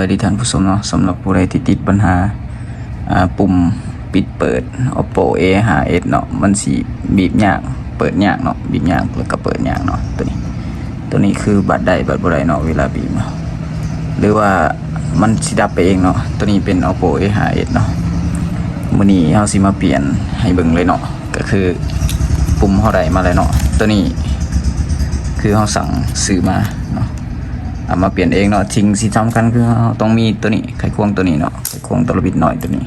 สวัสดีท่านผู้ชมเนาะสำหรับผู้ใดที่ติดปัญหาปุ่มปิดเปิด Oppo A5s เนาะมันสีบีบยากเปิดยากเนาะบีบยากแล้วก็เปิดยากเนาะตัวนี้คือบัตรใดบัตรบ่ได้เนาะเวลาบีบเนาะหรือว่ามันสิดับไปเองเนาะตัวนี้เป็น Oppo A5s เนาะมื้อนี้เฮาสิมาเปลี่ยนให้เบิ่งเลยเนาะก็คือปุ่มเฮาได้มาเลยเนาะตัวนี้คือเฮาสั่งซื้อมาเนาะเอามาเปลี่ยนเองเนาะสิ่งที่สำคัญคือเราต้องมีตัวนี้ไขควงตัวนี้เนาะไขควงตัวระบิดหน่อยตัวนี้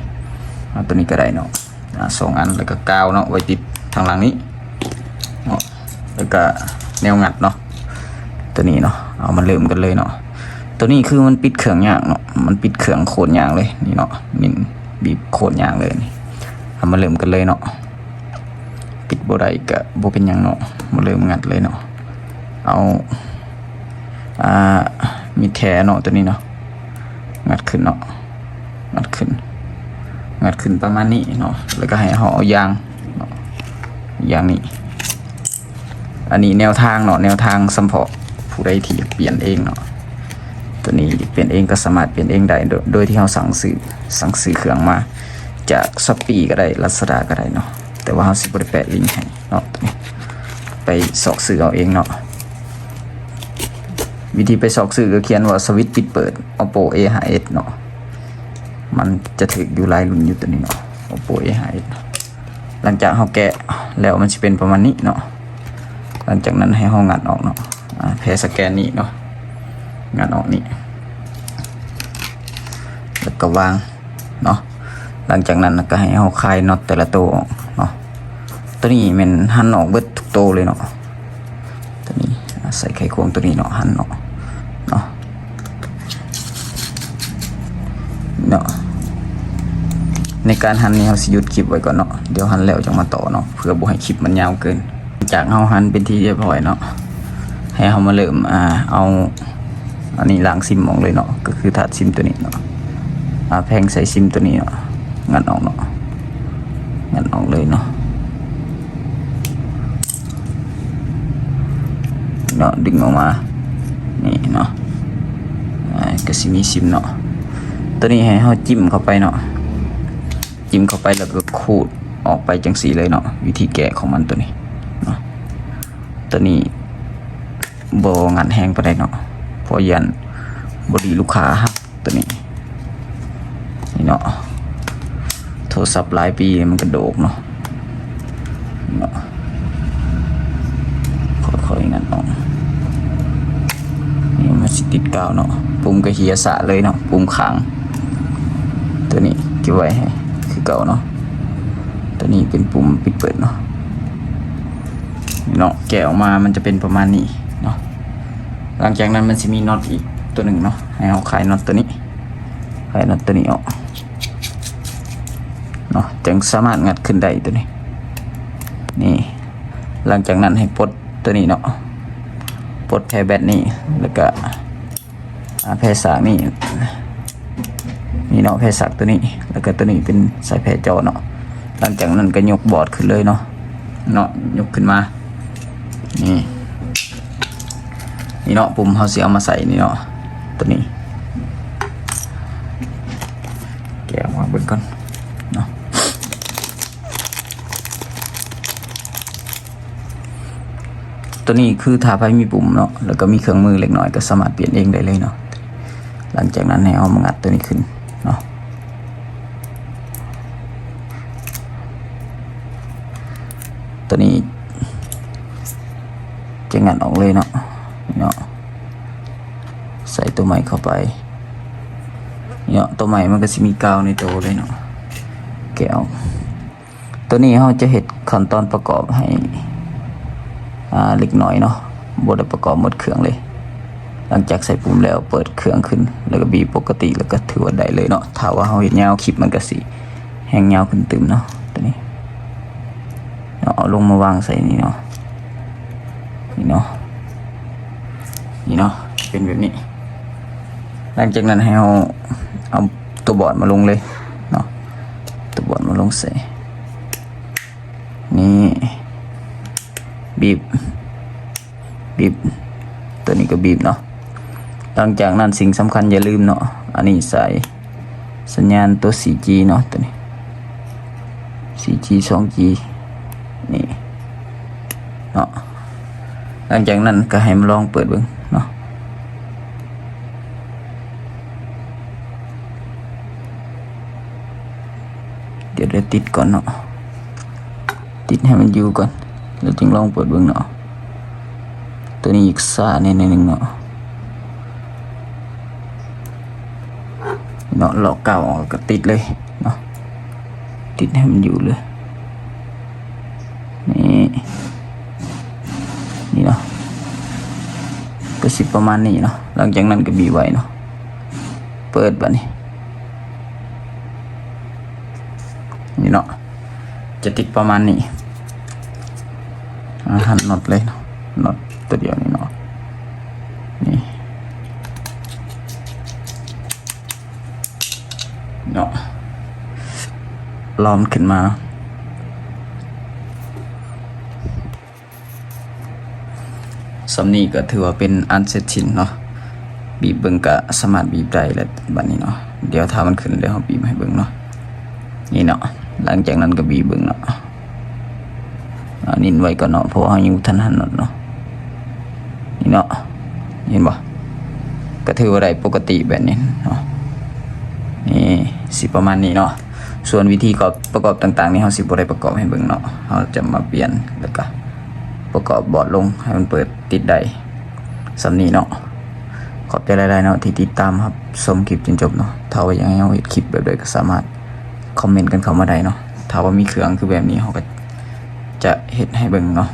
เอาตัวนี้ก็ได้เนาะ2 อันแล้วก็กาวเนาะไว้ติดทางหลังนี้เนาะแล้วก็แนวงัดเนาะตัวนี้เนาะเอามาเริ่มกันเลยเนาะตัวนี้คือมันปิดเครื่องยากเนาะมันปิดเครื่องโคตรยากเลยนี่เนาะมินบีบโคตรยากเลยนี่เอามาเริ่มกันเลยเนาะปิดบ่ได้ก็บ่เป็นหยังเนาะมาเริ่มงัดเลยเนาะเอามีแถเนาะตัวนี้เนาะงัดขึ้นเนาะงัดขึ้นประมาณนี้เนาะแล้วก็ให้ห่อยางเนาะยางนี้อันนี้แนวทางเนาะแนวทางสำหรับผู้ใดที่เปลี่ยนเองเนาะตัวนี้เปลี่ยนเองก็สามารถเปลี่ยนเองได้โดยที่เราสั่งซื้อเครื่องมาจาก Shopee ก็ได้ Lazada ก็ได้เนาะแต่ว่าเราสิบ่ได้แปะลิงก์ให้เนาะตัวนี้ไปสอกซื้อเอาเองเนาะวิธีไปสอกซื้อก็เขียนว่าสวิตช์ปิดเปิด Oppo A5s เนาะมันจะถึกอยู่หลายรุ่นอยู่ตัวนี้เนาะ Oppo A5s หลังจากเราแกะแล้วมันจะเป็นประมาณนี้เนาะหลังจากนั้นให้เรางัดออกเนาะแพรสแกนนี้เนาะงัดออกนี่แล้วก็วางเนาะหลังจากนั้นก็ให้เราคลายน็อตแต่ละตัวออกเนาะตัวนี้มันหั่นออกเบิดทุกตัวเลยเนาะตัวนี้ใส่ไขควงตัวนี้เนาะหั่นออกเนาะในการหั่นนี่เราสิหยุดคลิปไว้ก่อนเนาะเดี๋ยวหั่นแล้วจะมาต่อเนาะเพื่อบ่ให้คลิปมันยาวเกินจากเราหั่นเป็นที่เรียบร้อยเนาะให้เรามาเริ่มเอาอันนี้ล้างซิมออกเลยเนาะก็คือถาดซิมตัวนี้เนาะแพงใส่ซิมตัวนี้เนาะงัดออกเนาะงัดออกเลยเนาะดึงออกมานี่เนาะก็สิมีซิมเนาะตัวนี้ให้เราจิ้มเข้าไปเนาะจิ้มเข้าไปแล้วก็ขูดออกไปจังสีเลยเนาะวิธีแกะของมันตัวนี้เนาะตัวนี้บ่งัดแห้งไปได้เนาะเพราะยันบดีลูกค้าครับตัวนี้นี่เนาะโทรศัพท์หลายปีมันกระโดกเนาะค่อยๆงัดออกนี่มันติดกาวเนาะปุ่มก็เหียสะเลยเนาะปุ่มขังตัวนี้เก็บไว้ให้คือเก่าเนาะตัวนี้เป็นปุ่มปิดเปิดเนาะแกะออกมามันจะเป็นประมาณนี้เนาะหลังจากนั้นมันจะมีน็อตอีกตัวหนึ่งเนาะให้เอาคลายน็อตตัวนี้คลายน็อตตัวนี้ออกเนาะจึงสามารถงัดขึ้นได้ตัวนี้นี่หลังจากนั้นให้ปลดตัวนี้เนาะปลดแพรแบตนี่แล้วก็แพรสากนี่เนาะแพรสากตัวนี้แล้วก็ตัวนี้เป็นสายแพรจอเนาะหลังจากนั้นก็ยกบอร์ดขึ้นเลยเนาะยกขึ้นมานี่เนาะปุ่มเขาเสียเอามาใส่นี่เนาะตัวนี้แกะออกมาเบิ่งก่อนเนาะตัวนี้คือถ้าไฟมีปุ่มเนาะแล้วก็มีเครื่องมือเล็กน้อยก็สามารถเปลี่ยนเองได้เลยเนาะหลังจากนั้นให้เอามางัดตัวนี้ขึ้นเนาะตัวนี้จะงัดออกเลยเนาะใส่ตัวใหม่เข้าไปเนาะตัวใหม่มันก็จะมีกาวในตัวเลยเนาะแกะออกตัวนี้เราจะเห็นขั้นตอนประกอบให้เล็กน้อยเนาะบ่ได้ประกอบหมดเครื่องเลยหลังจากใส่ปุ่มแล้วเปิดเครื่องขึ้นแล้วก็บีบปกติแล้วก็ถือว่าได้เลยเนาะถ้าว่าเราเห็นยาวคลิปมันก็สิแห้งยาวขึ้นตึมเนาะตัวนี้เอาลงมาวางใส่นี่เนาะนี่เนาะเป็นแบบนี้หลังจากนั้นให้เอาตัวบอร์ดมาลงเลยเนาะตัวบอร์ดมาลงใส่นี่บีบตัวนี้ก็บีบเนาะ หลังจากนั้นสิ่งสำคัญอย่าลืมเนาะอันนี้ใส่สัญญาณตัว 4G เนาะตัวนี้ 4G 2G นี่เนาะหลังจากนั้นก็ให้มาลองเปิดเบิ่งเนาะเดี๋ยวติดก่อนเนาะติดให้มันอยู่ก่อนแล้วจึงลองเปิดเบิ่งเนาะตัวนี้อีกซ่าแน่ๆนึงเนาะหลอกเก่าออกก็ติดเลยเนาะติดให้มันอยู่เลยนี่เนาะก็สิประมาณนี้เนาะหลังจากนั้นก็บีไว้เนาะเปิดบัดนี้นี่เนาะจะติดประมาณนี้หันน็อตเลยเนาะน็อตตัวเดียวนี่เนาะนี่เนาะล้อมขึ้นมาสำนี้ก็ถือว่าเป็นอันเสร็จสิ้นเนาะบีบเบิ่งก็สามารถบีบได้แล้วบัดนี้เนาะเดี๋ยวถ้ามันขึ้นเดี๋ยวเราบีบให้เบิ่งเนาะนี่เนาะหลังจากนั้นก็บีบเบิ่งเนาะนิ่นไว้ก่อนเนาะเพราะว่ายังทันหันน็อตเนาะนี่เนาะเห็นบ่ก็ถือว่าได้ปกติแบบนี้เนาะนี่สิประมาณนี้เนาะส่วนวิธีประกอบต่างๆนี่เราสิบ่ได้ประกอบให้เบิ่งเนาะเราจะมาเปลี่ยนแล้วก็ประกอบบอร์ดลงให้มันเปิดติดได้สำนี้เนาะขอบใจหลายๆเนาะที่ติดตามครับชมคลิปจนจบเนาะถ้าว่ายังเอาเฮ็ดคลิปแบบใดก็สามารถคอมเมนต์กันเข้ามาได้เนาะถ้าว่ามีเครื่องคือแบบนี้เขาก็จะเฮ็ดให้เบิ่งเนาะ